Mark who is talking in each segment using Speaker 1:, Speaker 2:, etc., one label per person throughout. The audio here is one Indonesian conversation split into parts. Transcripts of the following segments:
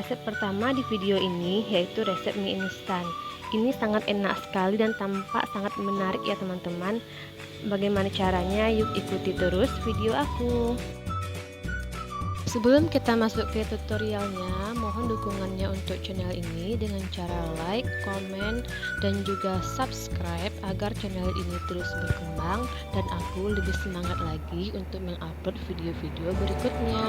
Speaker 1: Resep pertama di video ini yaitu resep mie instan. Ini sangat enak sekali dan tampak sangat menarik ya teman-teman. Bagaimana caranya? Yuk ikuti terus video aku. Sebelum kita masuk ke tutorialnya, mohon dukungannya untuk channel ini dengan cara like, komen, dan juga subscribe agar channel ini terus berkembang dan aku lebih semangat lagi untuk mengupload video-video berikutnya.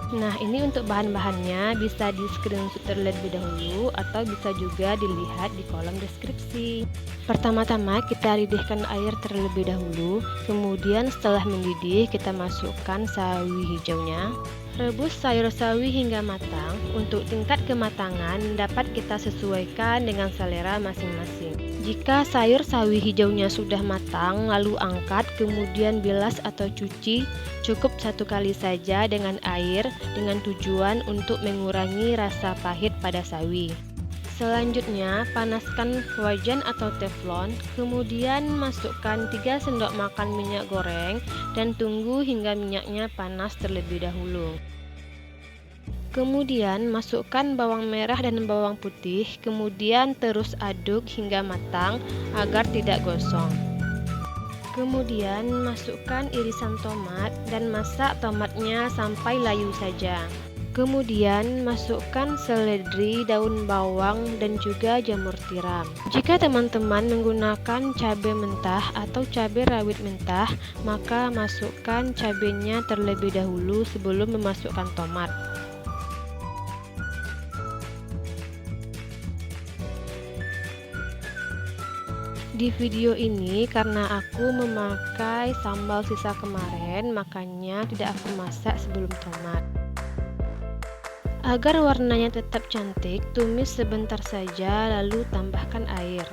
Speaker 1: Nah, ini untuk bahan-bahannya bisa di screenshot terlebih dahulu atau bisa juga dilihat di kolom deskripsi. Pertama-tama kita ridihkan air terlebih dahulu, kemudian setelah mendidih kita masukkan sawi hijaunya. Rebus sayur sawi hingga matang. Untuk tingkat kematangan dapat kita sesuaikan dengan selera masing-masing. Jika sayur sawi hijaunya sudah matang, lalu angkat, kemudian bilas atau cuci cukup satu kali saja dengan air dengan tujuan untuk mengurangi rasa pahit pada sawi. Selanjutnya, panaskan wajan atau teflon, kemudian masukkan 3 sendok makan minyak goreng dan tunggu hingga minyaknya panas terlebih dahulu. Kemudian masukkan bawang merah dan bawang putih, kemudian terus aduk hingga matang agar tidak gosong. Kemudian masukkan irisan tomat dan masak tomatnya sampai layu saja. Kemudian masukkan seledri, daun bawang, dan juga jamur tiram. Jika teman-teman menggunakan cabai mentah atau cabai rawit mentah, maka masukkan cabainya terlebih dahulu sebelum memasukkan tomat. Di video ini karena aku memakai sambal sisa kemarin, makanya tidak aku masak sebelum tomat. Agar warnanya tetap cantik, tumis sebentar saja lalu tambahkan air.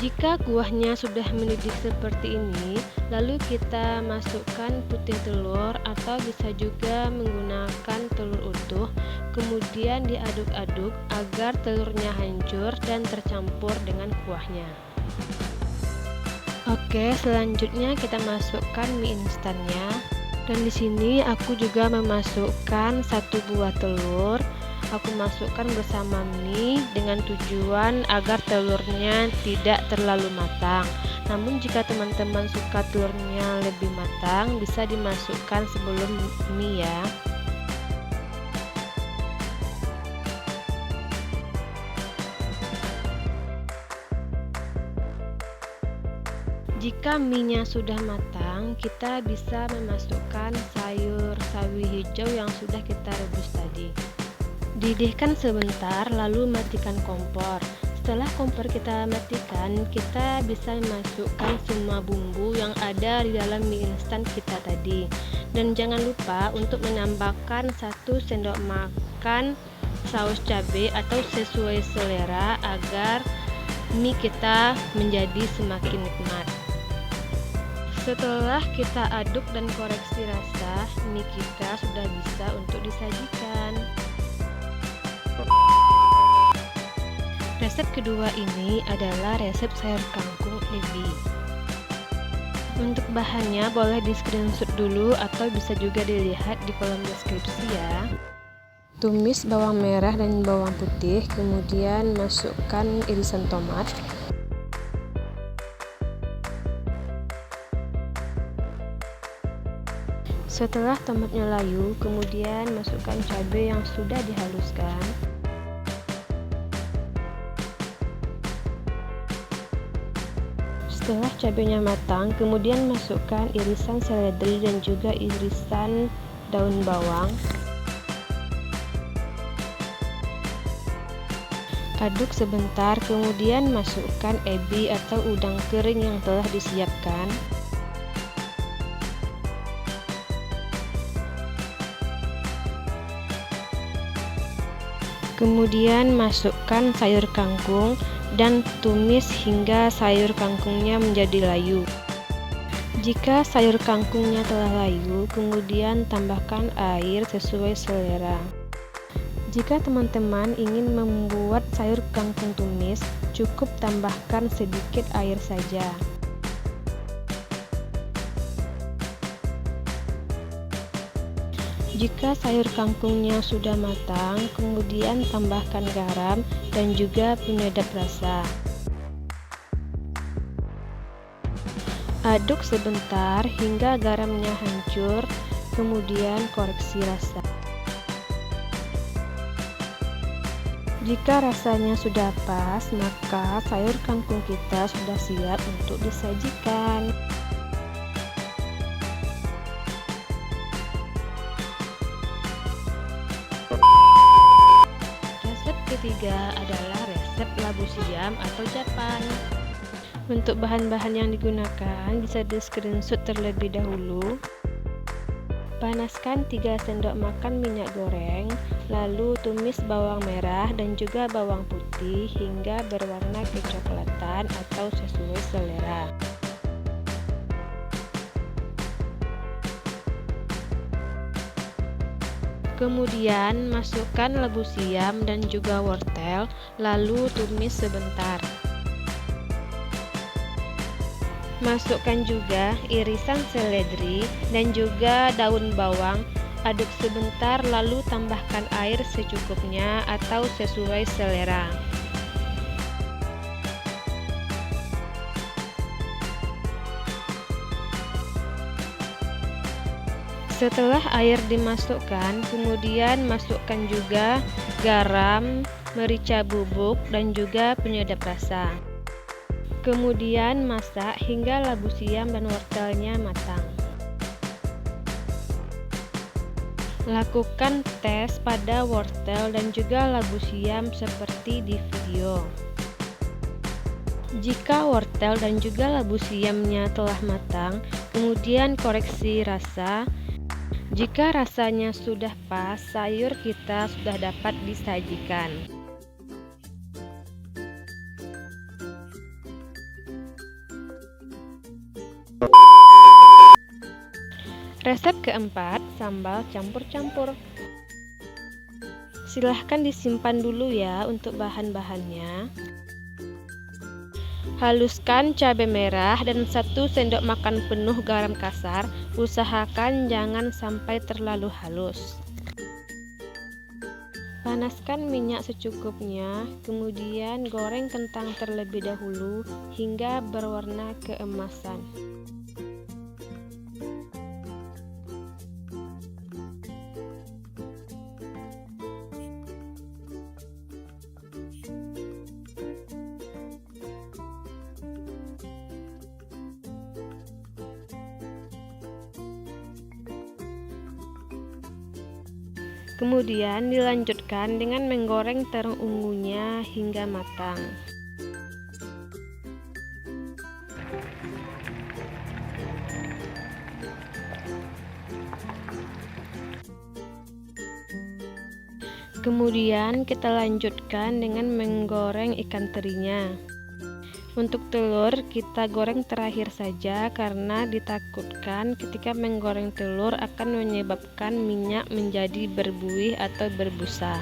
Speaker 1: Jika kuahnya sudah mendidih seperti ini, lalu kita masukkan putih telur atau bisa juga menggunakan telur utuh, kemudian diaduk-aduk agar telurnya hancur dan tercampur dengan kuahnya. Oke, selanjutnya kita masukkan mie instannya. Dan di sini aku juga memasukkan 1 buah telur. Aku masukkan bersama mie dengan tujuan agar telurnya tidak terlalu matang. Namun jika teman-teman suka telurnya lebih matang, bisa dimasukkan sebelum mie ya. Jika mie-nya sudah matang, kita bisa memasukkan sayur sawi hijau yang sudah kita rebus tadi. Didihkan sebentar, lalu matikan kompor. Setelah kompor kita matikan, kita bisa memasukkan semua bumbu yang ada di dalam mie instan kita tadi. Dan jangan lupa untuk menambahkan 1 sendok makan saus cabai atau sesuai selera agar mie kita menjadi semakin nikmat. Setelah kita aduk dan koreksi rasa, mie kita sudah bisa untuk disajikan. Resep kedua ini adalah resep sayur kangkung ebi. Untuk bahannya boleh di screenshot dulu atau bisa juga dilihat di kolom deskripsi ya. Tumis bawang merah dan bawang putih, kemudian masukkan irisan tomat. Setelah tomatnya layu, kemudian masukkan cabai yang sudah dihaluskan. Setelah cabainya matang, kemudian masukkan irisan seledri dan juga irisan daun bawang. Aduk sebentar, kemudian masukkan ebi atau udang kering yang telah disiapkan. Kemudian masukkan sayur kangkung dan tumis hingga sayur kangkungnya menjadi layu. Jika sayur kangkungnya telah layu, kemudian tambahkan air sesuai selera. Jika teman-teman ingin membuat sayur kangkung tumis, cukup tambahkan sedikit air saja. Jika sayur kangkungnya sudah matang, kemudian tambahkan garam dan juga penyedap rasa. Aduk sebentar hingga garamnya hancur, kemudian koreksi rasa. Jika rasanya sudah pas, maka sayur kangkung kita sudah siap untuk disajikan. Resep ketiga adalah resep labu siam atau Japan. Untuk bahan-bahan yang digunakan bisa di screenshot terlebih dahulu. Panaskan 3 sendok makan minyak goreng, lalu tumis bawang merah dan juga bawang putih hingga berwarna kecoklatan atau sesuai selera. Kemudian masukkan labu siam dan juga wortel, lalu tumis sebentar. Masukkan juga irisan seledri dan juga daun bawang. Aduk sebentar lalu tambahkan air secukupnya atau sesuai selera. Setelah air dimasukkan, kemudian masukkan juga garam, merica bubuk dan juga penyedap rasa. Kemudian masak hingga labu siam dan wortelnya matang. Lakukan tes pada wortel dan juga labu siam seperti di video. Jika wortel dan juga labu siamnya telah matang, kemudian koreksi rasa. Jika rasanya sudah pas, sayur kita sudah dapat disajikan. Resep keempat, sambal campur-campur. Silahkan disimpan dulu ya untuk bahan-bahannya. Haluskan cabai merah dan 1 sendok makan penuh garam kasar. Usahakan jangan sampai terlalu halus. Panaskan minyak secukupnya, kemudian goreng kentang terlebih dahulu hingga berwarna keemasan. Kemudian dilanjutkan dengan menggoreng terong ungunya hingga matang. Kemudian kita lanjutkan dengan menggoreng ikan terinya. Untuk telur kita goreng terakhir saja karena ditakutkan ketika menggoreng telur akan menyebabkan minyak menjadi berbuih atau berbusa.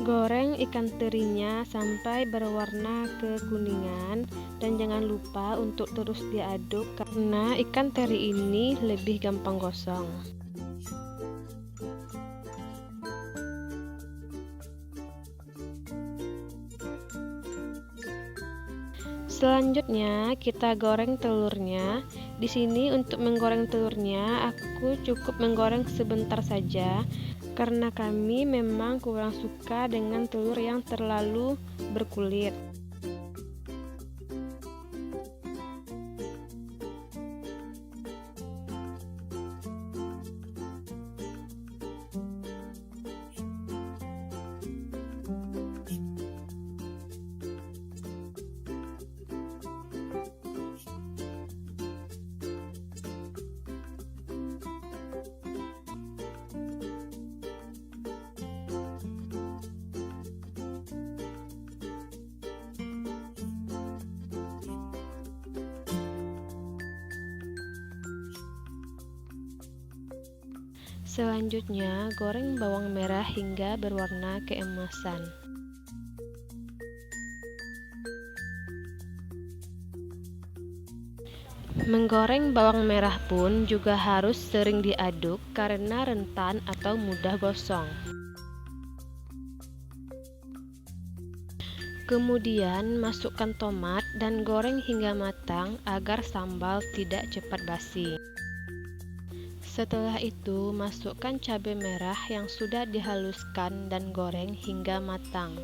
Speaker 1: Goreng ikan terinya sampai berwarna kekuningan dan jangan lupa untuk terus diaduk karena ikan teri ini lebih gampang gosong. Selanjutnya kita goreng telurnya. Di sini untuk menggoreng telurnya aku cukup menggoreng sebentar saja karena kami memang kurang suka dengan telur yang terlalu berkulit. Selanjutnya, goreng bawang merah hingga berwarna keemasan. Menggoreng bawang merah pun juga harus sering diaduk karena rentan atau mudah gosong. Kemudian masukkan tomat dan goreng hingga matang agar sambal tidak cepat basi. Setelah itu, masukkan cabai merah yang sudah dihaluskan dan goreng hingga matang.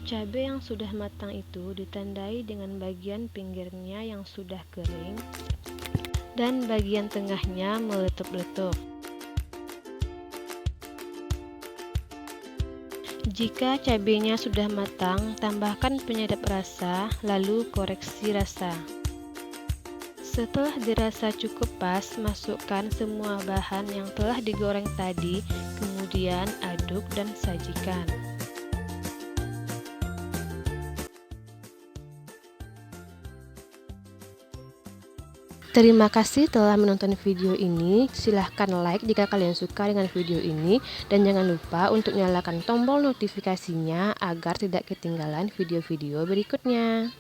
Speaker 1: Cabai yang sudah matang itu ditandai dengan bagian pinggirnya yang sudah kering dan bagian tengahnya meletup-letup. Jika cabainya sudah matang, tambahkan penyedap rasa, lalu koreksi rasa. Setelah dirasa cukup pas, masukkan semua bahan yang telah digoreng tadi, kemudian aduk dan sajikan. Terima kasih telah menonton video ini. Silahkan like jika kalian suka dengan video ini. Dan jangan lupa untuk nyalakan tombol notifikasinya agar tidak ketinggalan video-video berikutnya.